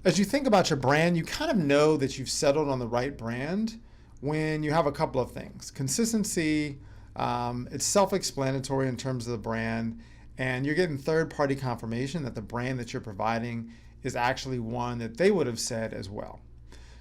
As you think about your brand, you kind of know that you've settled on the right brand when you have a couple of things. Consistency, it's self-explanatory in terms of the brand, and you're getting third-party confirmation that the brand that you're providing is actually one that they would have said as well.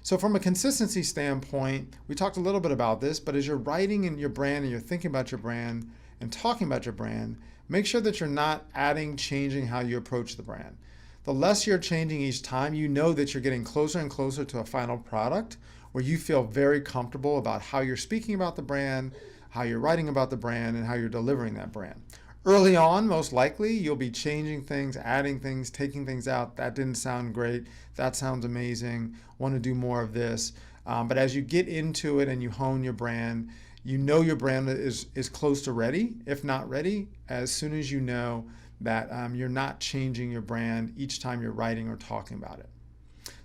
So from a consistency standpoint, we talked a little bit about this, but as you're writing in your brand and you're thinking about your brand and talking about your brand, make sure that you're not adding, changing how you approach the brand. The less you're changing each time, you know that you're getting closer and closer to a final product where you feel very comfortable about how you're speaking about the brand, how you're writing about the brand, and how you're delivering that brand. Early on, most likely, you'll be changing things, adding things, taking things out. That didn't sound great. That sounds amazing. Want to do more of this. But as you get into it and you hone your brand, you know your brand is close to ready, if not ready, as soon as you know that you're not changing your brand each time you're writing or talking about it.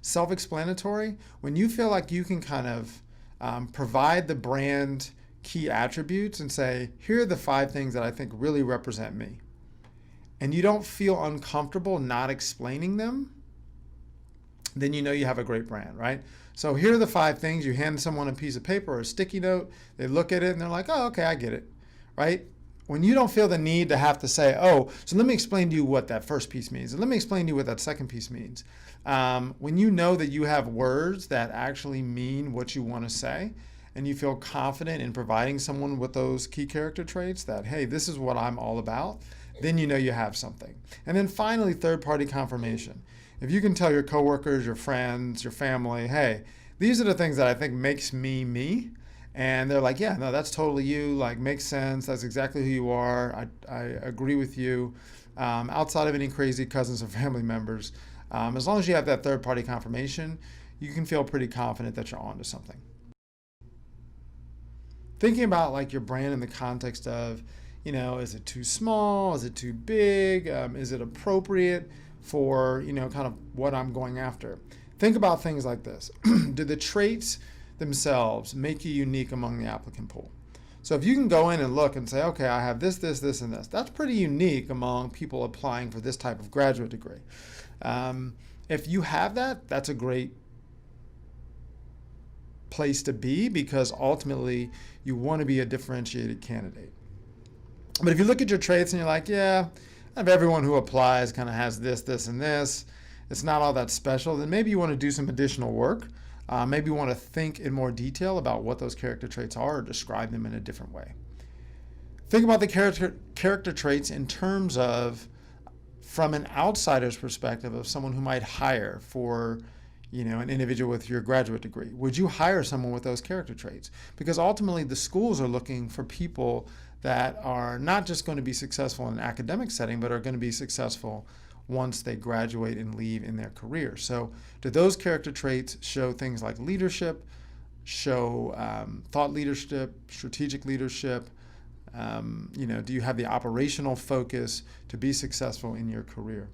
Self-explanatory, when you feel like you can kind of provide the brand key attributes and say, here are the 5 things that I think really represent me, and you don't feel uncomfortable not explaining them, then you know you have a great brand, right? So here are the 5 things. You hand someone a piece of paper or a sticky note, they look at it and they're like, oh, okay, I get it, right? When you don't feel the need to have to say, oh, so let me explain to you what that first piece means, and let me explain to you what that second piece means. When you know that you have words that actually mean what you want to say, and you feel confident in providing someone with those key character traits that, hey, this is what I'm all about, then you know you have something. And then finally, third-party confirmation. If you can tell your coworkers, your friends, your family, hey, these are the things that I think makes me me, and they're like, yeah, no, that's totally you, like, makes sense, that's exactly who you are, I agree with you, outside of any crazy cousins or family members, as long as you have that third-party confirmation, you can feel pretty confident that you're onto something. Thinking about like your brand in the context of, is it too small? Is it too big? Is it appropriate for, kind of what I'm going after? Think about things like this. Do the traits themselves make you unique among the applicant pool? So if you can go in and look and say, okay, I have this, this, this, and this, that's pretty unique among people applying for this type of graduate degree. If you have that, that's a great place to be, because ultimately you want to be a differentiated candidate. But if you look at your traits and you're like, yeah, everyone who applies kind of has this, this, and this, it's not all that special, then maybe you want to do some additional work. Maybe you want to think in more detail about what those character traits are or describe them in a different way. Think about the character traits in terms of, from an outsider's perspective, of someone who might hire for an individual with your graduate degree. Would you hire someone with those character traits? Because ultimately the schools are looking for people that are not just going to be successful in an academic setting, but are going to be successful once they graduate and leave in their career. So do those character traits show things like leadership, show thought leadership, strategic leadership? Do you have the operational focus to be successful in your career?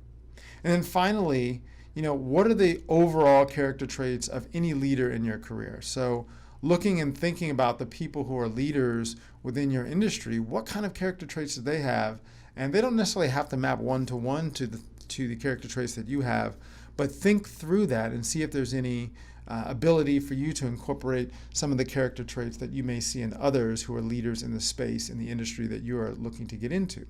And then finally, what are the overall character traits of any leader in your career? So looking and thinking about the people who are leaders within your industry, what kind of character traits do they have? And they don't necessarily have to map one-to-one to the character traits that you have, but think through that and see if there's any ability for you to incorporate some of the character traits that you may see in others who are leaders in the space, in the industry that you are looking to get into.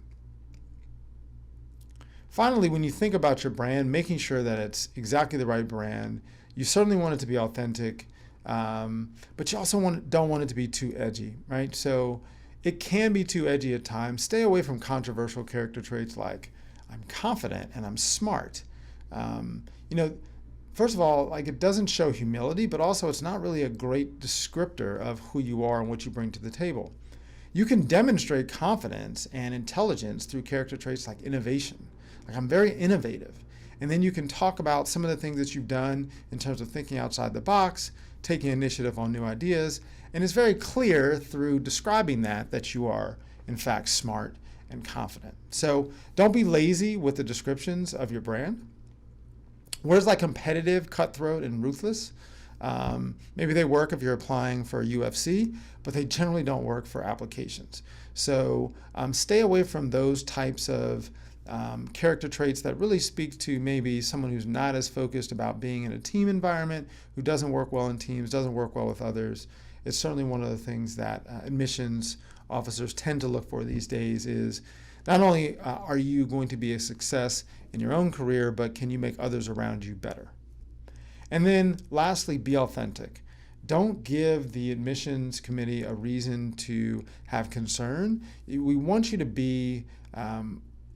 Finally, when you think about your brand, making sure that it's exactly the right brand. You certainly want it to be authentic, but you also don't want it to be too edgy, right? So it can be too edgy at times. Stay away from controversial character traits like, I'm confident and I'm smart. First of all, like, it doesn't show humility, but also it's not really a great descriptor of who you are and what you bring to the table. You can demonstrate confidence and intelligence through character traits like innovation. Like, I'm very innovative. And then you can talk about some of the things that you've done in terms of thinking outside the box, taking initiative on new ideas. And it's very clear through describing that you are, in fact, smart and confident. So don't be lazy with the descriptions of your brand. Words like competitive, cutthroat, and ruthless, maybe they work if you're applying for UFC, but they generally don't work for applications. So stay away from those types of character traits that really speak to maybe someone who's not as focused about being in a team environment, who doesn't work well in teams, doesn't work well with others. It's certainly one of the things that admissions officers tend to look for these days is not only are you going to be a success in your own career, but can you make others around you better? And then lastly, be authentic. Don't give the admissions committee a reason to have concern. We want you to be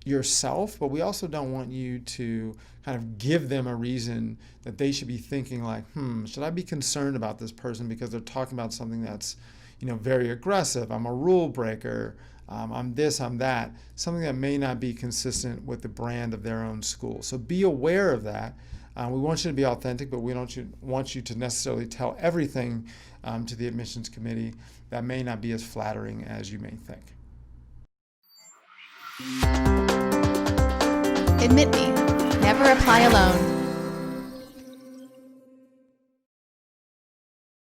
yourself, but we also don't want you to kind of give them a reason that they should be thinking like, should I be concerned about this person because they're talking about something that's, very aggressive. I'm a rule breaker. I'm this, I'm that. Something that may not be consistent with the brand of their own school. So be aware of that. We want you to be authentic, but we don't want you to necessarily tell everything to the admissions committee that may not be as flattering as you may think. Admit me, never apply alone.